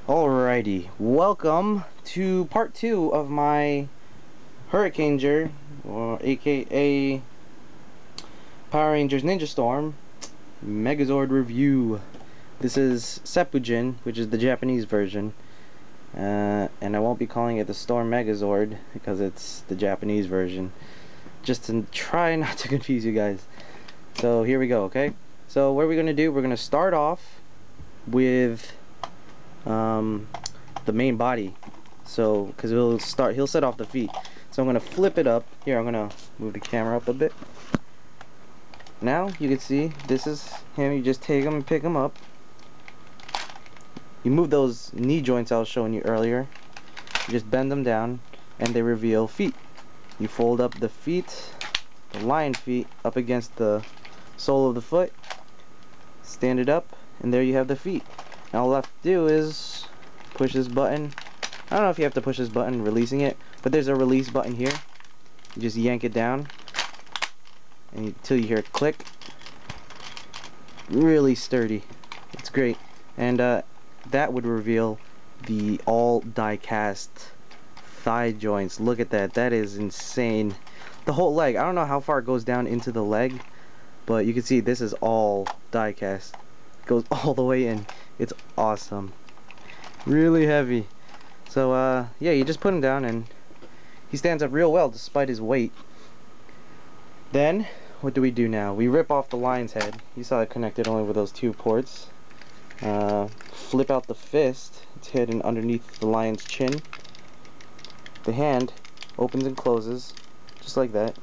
Alrighty, welcome to part 2 of my Hurricanger, or aka Power Rangers Ninja Storm Megazord review. This is Senpuujin, which is the Japanese version, and I won't be calling it the Storm Megazord because it's the Japanese version, just to try not to confuse you guys. So here we go, okay? So what are we going to do? We're going to start off with the main body, so because he'll set off the feet. So I'm gonna flip it up here. I'm gonna move the camera up a bit. Now you can see this is him. You just take him and pick him up. You move those knee joints I was showing you earlier. You just bend them down and they reveal feet. You fold up the feet, the lion feet, up against the sole of the foot, stand it up, and there you have the feet. Now all left to do is push this button. I don't know if you have to push this button releasing it, but there's a release button here. You just yank it down until you hear it click. Really sturdy. It's great. And that would reveal the all die cast thigh joints. Look at that. That is insane. The whole leg. I don't know how far it goes down into the leg, but you can see this is all die cast. It goes all the way in. It's awesome. Really heavy. So yeah, you just put him down and he stands up real well despite his weight. Then what do we do now? We rip off the lion's head. You saw it connected only with those two ports. Flip out the fist. It's hidden underneath the lion's chin. The hand opens and closes just like that.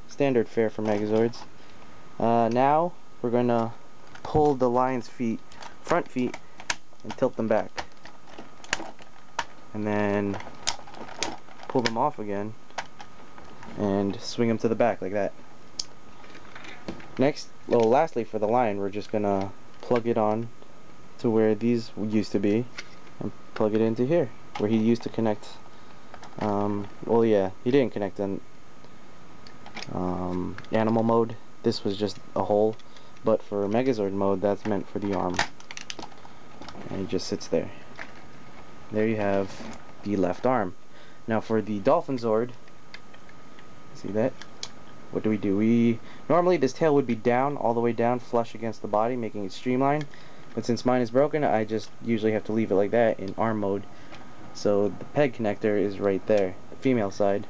Standard fare for Megazords. Now we're gonna pull the lion's feet, front feet, and tilt them back, and then pull them off again and swing them to the back like that. Next, well, lastly for the lion, we're just gonna plug it on to where these used to be and plug it into here where he used to connect. Well, yeah, he didn't connect in animal mode. This was just a hole, but for Megazord mode that's meant for the arm, and he just sits there. There you have the left arm. Now for the Dolphin Zord, see that? What do? We normally this tail would be down, all the way down, flush against the body, making it streamlined. But since mine is broken, I just usually have to leave it like that in arm mode. So the peg connector is right there, the female side.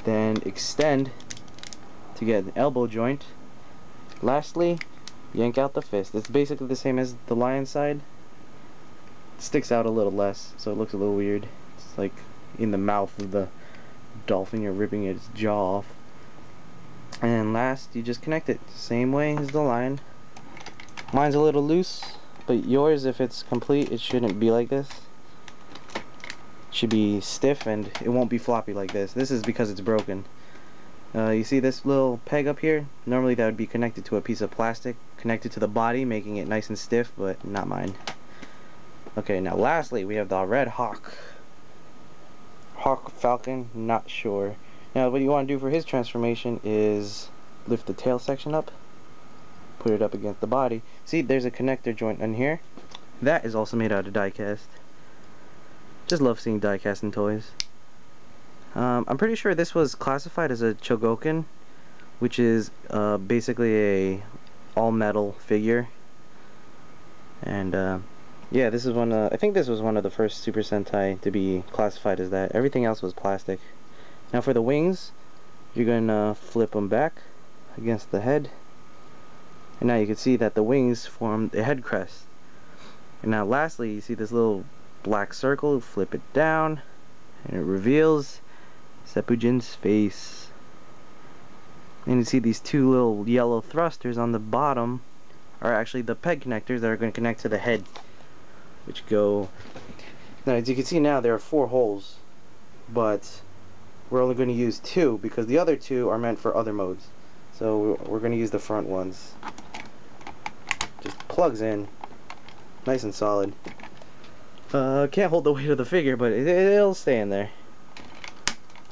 Then extend to get an elbow joint. Lastly, yank out the fist. It's basically the same as the lion side. Sticks out a little less, so it looks a little weird. It's like in the mouth of the dolphin, you're ripping its jaw off. And last, you just connect it same way as the lion. Mine's a little loose, but yours, if it's complete, it shouldn't be like this. It should be stiff and it won't be floppy like this. This is because it's broken. You see this little peg up here? Normally that would be connected to a piece of plastic, connected to the body, making it nice and stiff, but not mine. Okay, now lastly we have the red hawk. Hawk falcon, not sure. Now what you want to do for his transformation is lift the tail section up, put it up against the body. See, there's a connector joint in here. That is also made out of die cast. Just love seeing die casting toys. I'm pretty sure this was classified as a Chogokin, which is basically a all metal figure. And yeah, this is one. I think this was one of the first Super Sentai to be classified as that. Everything else was plastic. Now for the wings, you're gonna flip them back against the head, and now you can see that the wings form the head crest. And now lastly, you see this little black circle. Flip it down, and it reveals Senpuujin's face. And you see these two little yellow thrusters on the bottom are actually the peg connectors that are going to connect to the head, which go. Now as you can see, now there are 4 holes, but we're only going to use 2 because the other 2 are meant for other modes. So we're going to use the front ones. Just plugs in nice and solid. Can't hold the weight of the figure, but it'll stay in there.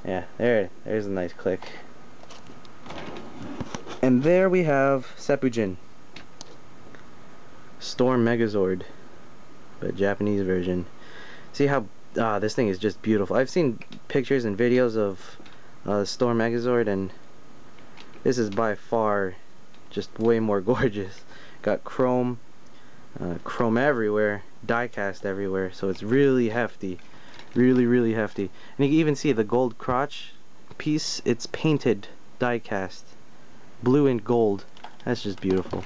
Yeah, there's a nice click. And there we have Senpuujin, Storm Megazord. but Japanese version. See how this thing is just beautiful. I've seen pictures and videos of Storm Megazord, and this is by far just way more gorgeous. Got chrome everywhere, die cast everywhere, so it's really hefty, really hefty. And you can even see the gold crotch piece, it's painted die cast, blue and gold. That's just beautiful.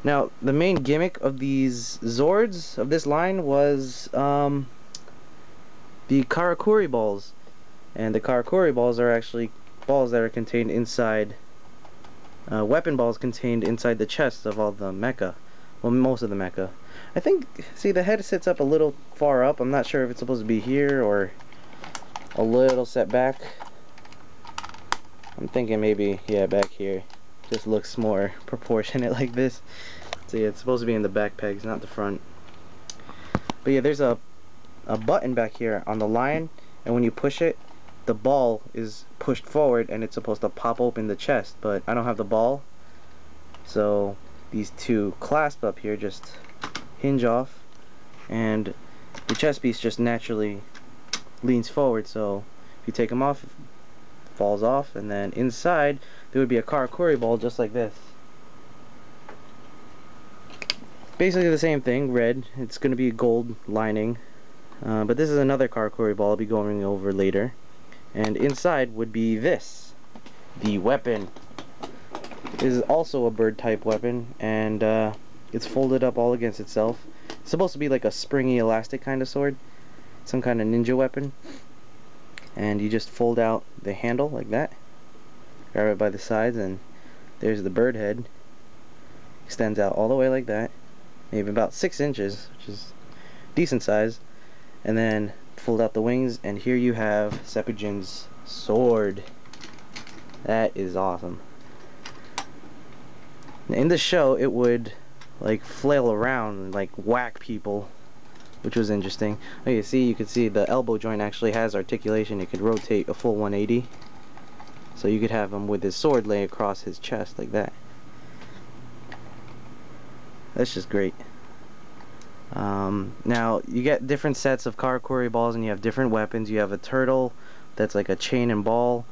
Now the main gimmick of these Zords of this line was the Karakuri balls, and the Karakuri balls are actually balls that are contained inside weapon balls contained inside the chests of all the mecha. Well, most of the mecha. I think, see, the head sits up a little far up. I'm not sure if it's supposed to be here or a little set back. I'm thinking maybe, yeah, back here. Just looks more proportionate like this. See, it's supposed to be in the back pegs, not the front. But yeah, there's a button back here on the line, and when you push it, the ball is pushed forward and it's supposed to pop open the chest, but I don't have the ball, so these two clasp up here just hinge off, and the chest piece just naturally leans forward, so if you take them off, it falls off, and then inside there would be a Karakuri ball just like this. Basically the same thing, red. It's going to be gold lining, but this is another Karakuri ball I'll be going over later. And inside would be this, the weapon. This is also a bird type weapon, and it's folded up all against itself. It's supposed to be like a springy elastic kind of sword, some kind of ninja weapon. And you just fold out the handle like that, grab it by the sides, and there's the bird head. Extends out all the way like that, maybe about 6 inches, which is decent size. And then fold out the wings, and here you have Senpuujin's sword. That is awesome. In the show, it would like flail around and like whack people, which was interesting. Oh, you could see the elbow joint actually has articulation. It could rotate a full 180, so you could have him with his sword lay across his chest like that. That's just great. Now you get different sets of Karakuri balls, and you have different weapons. You have a turtle that's like a chain and ball.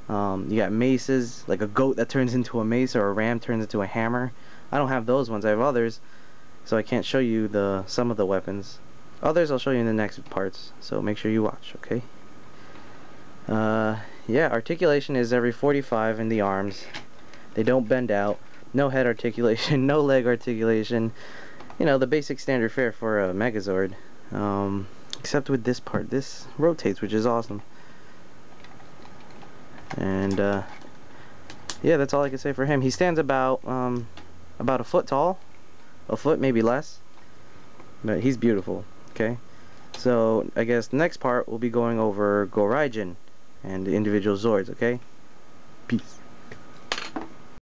You got maces, like a goat that turns into a mace, or a ram turns into a hammer. I don't have those ones. I have others, so I can't show you some of the weapons. Others I'll show you in the next parts, so make sure you watch, okay? Yeah, articulation is every 45 in the arms. They don't bend out. No head articulation, no leg articulation. You know, the basic standard fare for a Megazord. Except with this part. This rotates, which is awesome. And yeah, that's all I can say for him. He stands about a foot tall, a foot maybe less, but he's beautiful. Okay, so I guess the next part we'll be going over Hurricanger and the individual Zords. Okay, peace.